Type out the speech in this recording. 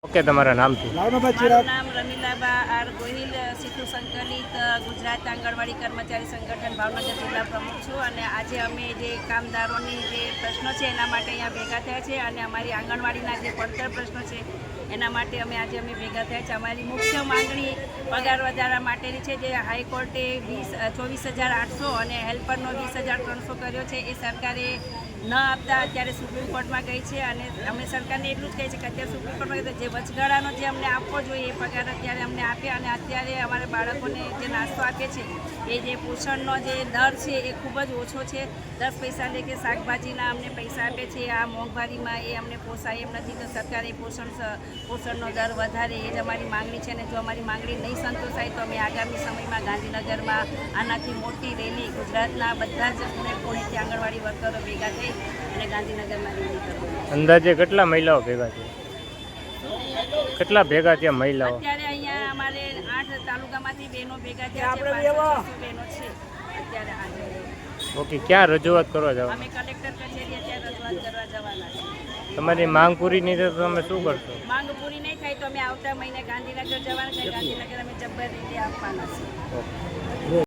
Okay, તમારા નામથી. મારું નામ રમીલાબા આર ગોહિલ, સીતુ સંકલિત ગુજરાત આંગણવાડી કર્મચારી સંગઠન ભાવનગર જિલ્લા પ્રમુખ છું. અને આજે અમે જે કામદારોની જે પ્રશ્નો છે એના માટે અહીંયા ભેગા થયા છે અને અમારી આંગણવાડીના જે પડતર પ્રશ્નો છે એના માટે આજે અમે ભેગા થયા છે. અમારી મુખ્ય માંગણી પગાર વધારા માટેની છે, જે હાઈકોર્ટે 24,800 અને હેલ્પરનો 20,300 કર્યો છે. એ સરકારે ન આપતા અત્યારે સુપ્રીમ કોર્ટમાં ગઈ છે અને અમે સરકારને એટલું જ કહીએ છીએ કે અત્યારે સુપ્રીમ કોર્ટમાં ગઈ જે વચગાળાનો જે અમને આપવો જોઈએ એ પગાર અત્યારે અમને આપે. અને અત્યારે અમારા બાળકોને જે નાસ્તો આપે છે એ જે પોષણનો જે દર છે એ ખૂબ જ ઓછો છે. 10 પૈસા લે કે શાકભાજીના અમને પૈસા આપે છે. આ મોંઘવારીમાં એ અમને પોસાય એમ નથી, તો સરકારે પોષણનો દર વધારે, એ જ અમારી માંગણી છે. અને જો અમારી માંગણી નહીં સંતોષાય તો અમે આગામી સમયમાં ગાંધીનગરમાં આનાથી મોટી રેલી ગુજરાતના બધા જ ખૂણેથી આંગણવાડી વર્કરો ભેગા થઈ અને ગાંધીનગરમાં રેલી કરવાની. અંદાજે કેટલા મહિલાઓ ભેગા છે? કેટલા ભેગા છે મહિલાઓ? અત્યારે અહીંયા અમારે 8 તાલુકામાંથી બહેનો ભેગા થયા છે, 500 બહેનો છે અત્યારે હાજર. ઓકે, ક્યાં રજૂઆત કરવા જાવ? અમે કલેક્ટર કચેરી અત્યારે રજૂઆત કરવા જવાના છે. તમારી માંગ પૂરી નહીં થાય તો તમે શું કરશો? માંગ પૂરી નહીં થાય તો અમે આવતા મહિને ગાંધીનગર જવાના છે. ગાંધીનગર અમે જબ્બર રીતે આપવાના છે. ઓકે.